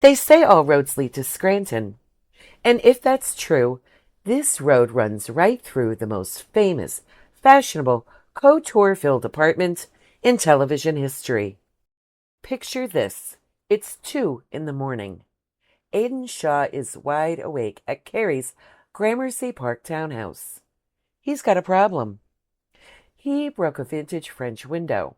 They say all roads lead to Scranton, and if that's true, this road runs right through the most famous, fashionable, couture-filled apartment in television history. Picture this. It's 2 in the morning. Aidan Shaw is wide awake at Carrie's Gramercy Park townhouse. He's got a problem. He broke a vintage French window.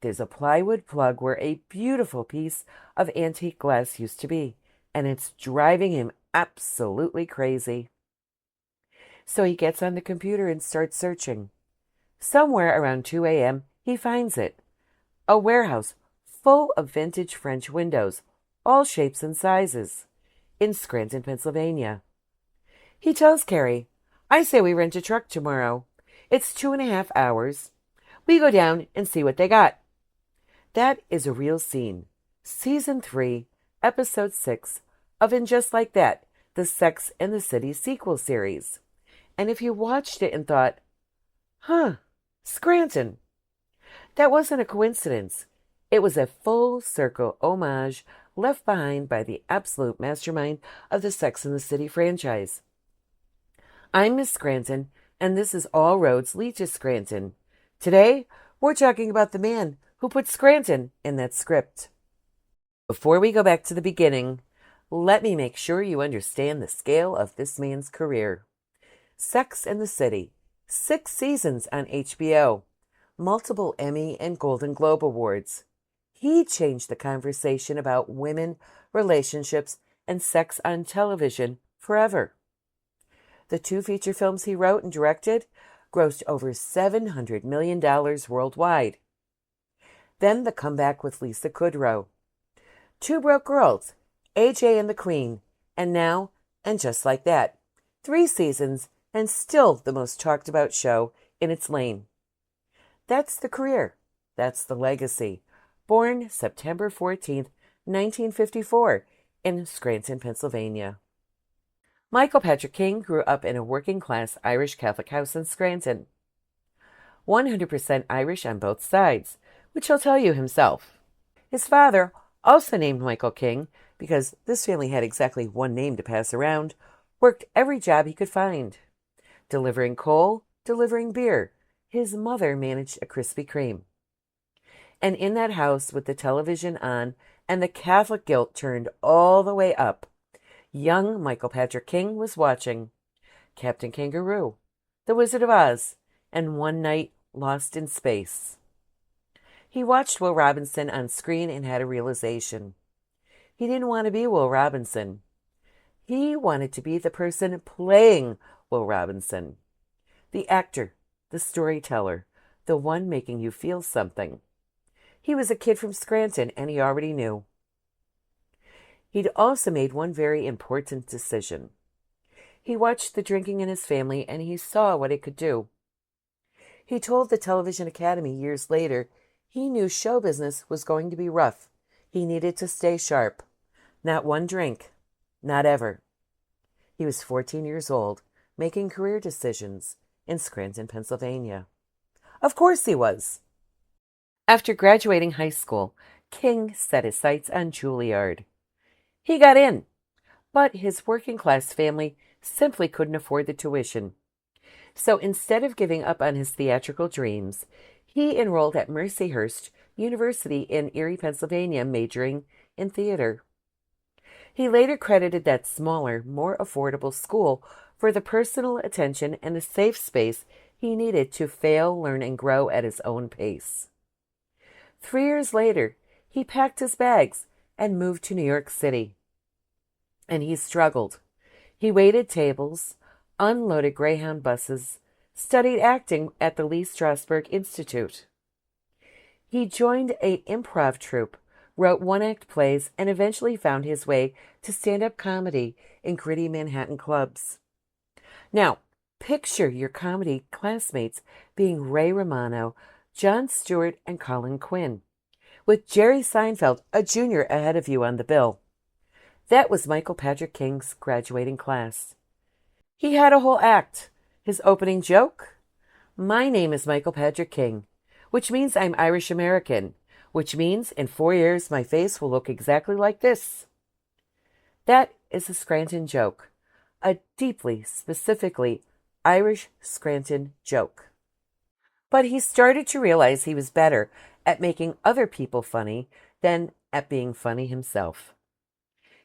There's a plywood plug where a beautiful piece of antique glass used to be, and it's driving him absolutely crazy. So he gets on the computer and starts searching. Somewhere around 2 a.m., he finds it. A warehouse full of vintage French windows, all shapes and sizes, in Scranton, Pennsylvania. He tells Carrie, "I say we rent a truck tomorrow. It's 2.5 hours. We go down and see what they got." That is a real scene. Season 3, Episode 6 of And Just Like That, the Sex and the City sequel series. And if you watched it and thought, Scranton, that wasn't a coincidence. It was a full-circle homage left behind by the absolute mastermind of the Sex and the City franchise. I'm Miss Scranton, and this is All Roads Lead to Scranton. Today, we're talking about the man who put Scranton in that script. Before we go back to the beginning, let me make sure you understand the scale of this man's career. Sex and the City, 6 seasons on HBO, multiple Emmy and Golden Globe Awards. He changed the conversation about women, relationships, and sex on television forever. The 2 feature films he wrote and directed grossed over $700 million worldwide. Then the comeback with Lisa Kudrow. 2 Broke Girls, AJ and the Queen, and now, And Just Like That. 3 seasons, and still the most talked about show in its lane. That's the career. That's the legacy. Born September 14th, 1954, in Scranton, Pennsylvania. Michael Patrick King grew up in a working-class Irish Catholic house in Scranton. 100% Irish on both sides, which he'll tell you himself. His father, also named Michael King, because this family had exactly one name to pass around, worked every job he could find. Delivering coal, delivering beer. His mother managed a Krispy Kreme. And in that house with the television on and the Catholic guilt turned all the way up, young Michael Patrick King was watching Captain Kangaroo, The Wizard of Oz, and One Night Lost in Space. He watched Will Robinson on screen and had a realization. He didn't want to be Will Robinson. He wanted to be the person playing Will Robinson. The actor, the storyteller, the one making you feel something. He was a kid from Scranton, and he already knew. He'd also made one very important decision. He watched the drinking in his family, and he saw what it could do. He told the Television Academy years later he knew show business was going to be rough. He needed to stay sharp. Not one drink. Not ever. He was 14 years old, making career decisions in Scranton, Pennsylvania. Of course he was. After graduating high school, King set his sights on Juilliard. He got in, but his working-class family simply couldn't afford the tuition. So instead of giving up on his theatrical dreams, he enrolled at Mercyhurst University in Erie, Pennsylvania, majoring in theater. He later credited that smaller, more affordable school for the personal attention and the safe space he needed to fail, learn, and grow at his own pace. 3 years later, he packed his bags and moved to New York City. And he struggled. He waited tables, unloaded Greyhound buses, studied acting at the Lee Strasberg Institute. He joined an improv troupe, wrote one-act plays, and eventually found his way to stand-up comedy in gritty Manhattan clubs. Now, picture your comedy classmates being Ray Romano, Jon Stewart, and Colin Quinn, with Jerry Seinfeld, a junior, ahead of you on the bill. That was Michael Patrick King's graduating class. He had a whole act. His opening joke? My name is Michael Patrick King, which means I'm Irish American, which means in 4 years my face will look exactly like this. That is a Scranton joke, a deeply, specifically Irish Scranton joke. But he started to realize he was better at making other people funny than at being funny himself.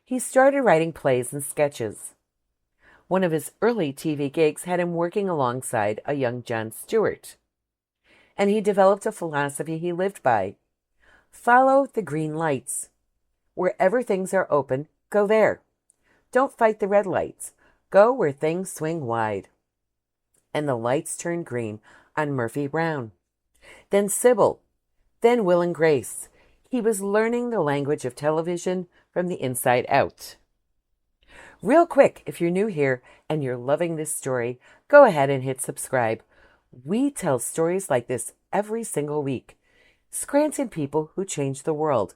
He started writing plays and sketches. One of his early TV gigs had him working alongside a young Jon Stewart. And he developed a philosophy he lived by. Follow the green lights. Wherever things are open, go there. Don't fight the red lights. Go where things swing wide. And the lights turned green on Murphy Brown. Then Sybil. Then Will and Grace. He was learning the language of television from the inside out. Real quick, if you're new here and you're loving this story, go ahead and hit subscribe. We tell stories like this every single week. Scranton people who change the world.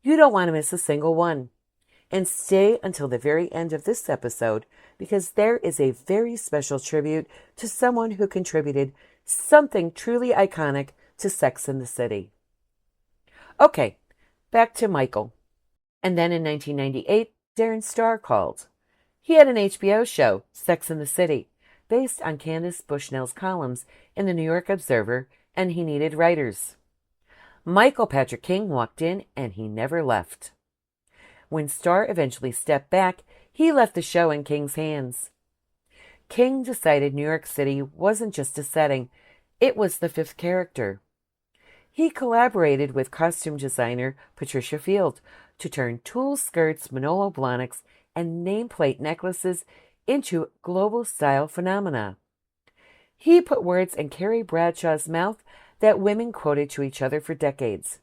You don't want to miss a single one. And stay until the very end of this episode because there is a very special tribute to someone who contributed something truly iconic to Sex and the City. Okay, back to Michael. And then in 1998, Darren Star called. He had an HBO show, Sex and the City, based on Candace Bushnell's columns in the New York Observer, and he needed writers. Michael Patrick King walked in, and he never left. When Star eventually stepped back, he left the show in King's hands. King decided New York City wasn't just a setting, it was the fifth character. He collaborated with costume designer Patricia Field to turn tulle skirts, Manolo Blahniks, and nameplate necklaces into global style phenomena. He put words in Carrie Bradshaw's mouth that women quoted to each other for decades.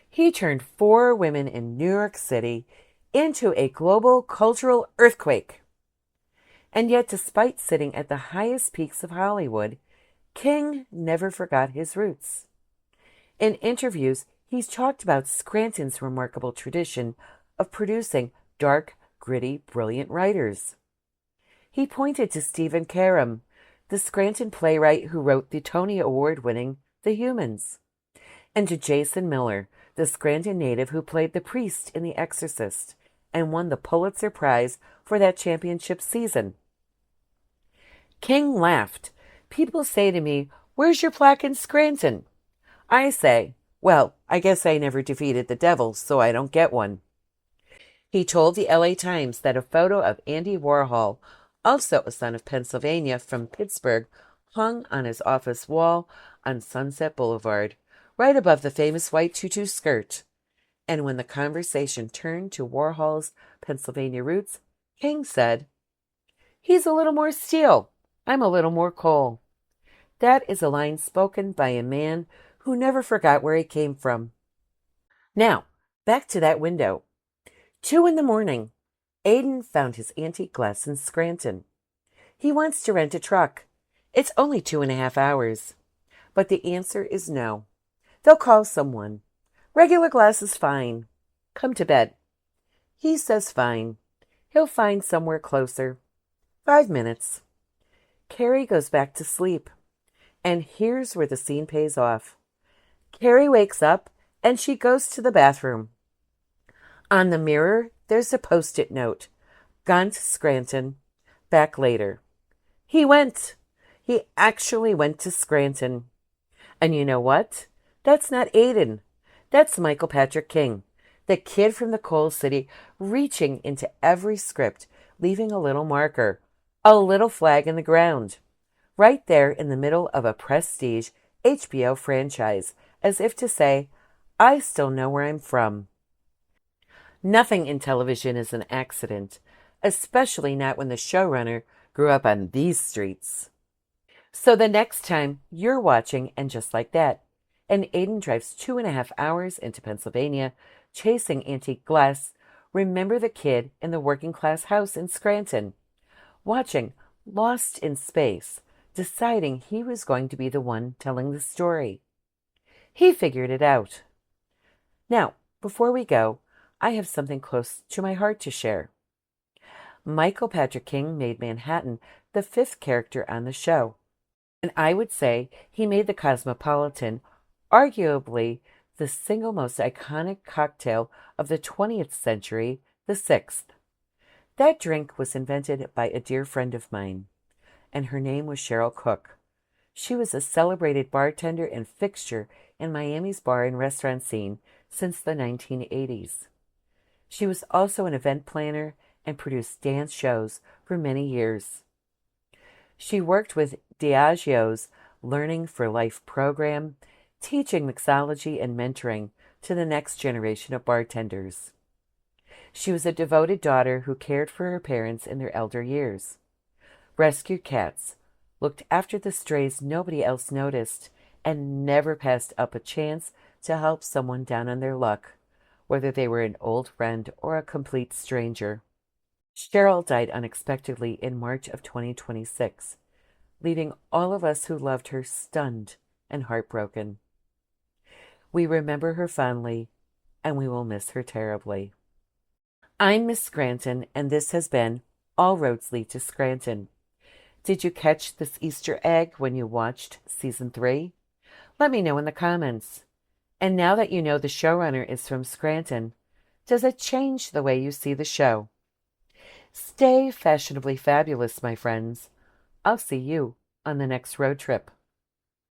He turned 4 women in New York City into a global cultural earthquake. And yet, despite sitting at the highest peaks of Hollywood, King never forgot his roots. In interviews, he's talked about Scranton's remarkable tradition of producing dark, gritty, brilliant writers. He pointed to Stephen Karam, the Scranton playwright who wrote the Tony Award-winning The Humans, and to Jason Miller, the Scranton native who played the priest in The Exorcist and won the Pulitzer Prize for that championship season. King laughed. People say to me, "Where's your plaque in Scranton?" I say, "Well, I guess I never defeated the devil, so I don't get one." He told the LA Times that a photo of Andy Warhol, also a son of Pennsylvania from Pittsburgh, hung on his office wall on Sunset Boulevard, right above the famous white tutu skirt. And when the conversation turned to Warhol's Pennsylvania roots, King said, "He's a little more steel. I'm a little more coal." That is a line spoken by a man who never forgot where he came from. Now, back to that window. 2 a.m, Aiden found his antique glass in Scranton. He wants to rent a truck. It's only 2.5 hours. But the answer is no. They'll call someone. Regular glass is fine. Come to bed. He says fine. He'll find somewhere closer. 5 minutes. Carrie goes back to sleep. And here's where the scene pays off. Carrie wakes up and she goes to the bathroom. On the mirror, there's a post-it note. Gone to Scranton. Back later. He went. He actually went to Scranton. And you know what? That's not Aiden. That's Michael Patrick King, the kid from the coal city, reaching into every script, leaving a little marker, a little flag in the ground, right there in the middle of a prestige HBO franchise, as if to say, I still know where I'm from. Nothing in television is an accident, especially not when the showrunner grew up on these streets. So the next time you're watching, and just like that, and Aiden drives 2.5 hours into Pennsylvania, chasing antique glass, remember the kid in the working-class house in Scranton, watching Lost in Space, deciding he was going to be the one telling the story. He figured it out. Now, before we go, I have something close to my heart to share. Michael Patrick King made Manhattan the 5th character on the show, and I would say he made the Cosmopolitan arguably the single most iconic cocktail of the 20th century, the 6th. That drink was invented by a dear friend of mine, and her name was Cheryl Cook. She was a celebrated bartender and fixture in Miami's bar and restaurant scene since the 1980s. She was also an event planner and produced dance shows for many years. She worked with Diageo's Learning for Life program, teaching mixology and mentoring to the next generation of bartenders. She was a devoted daughter who cared for her parents in their elder years, rescued cats, looked after the strays nobody else noticed, and never passed up a chance to help someone down on their luck, whether they were an old friend or a complete stranger. Cheryl died unexpectedly in March of 2026, leaving all of us who loved her stunned and heartbroken. We remember her fondly, and we will miss her terribly. I'm Miss Scranton, and this has been All Roads Lead to Scranton. Did you catch this Easter egg when you watched Season 3? Let me know in the comments. And now that you know the showrunner is from Scranton, does it change the way you see the show? Stay fashionably fabulous, my friends. I'll see you on the next road trip.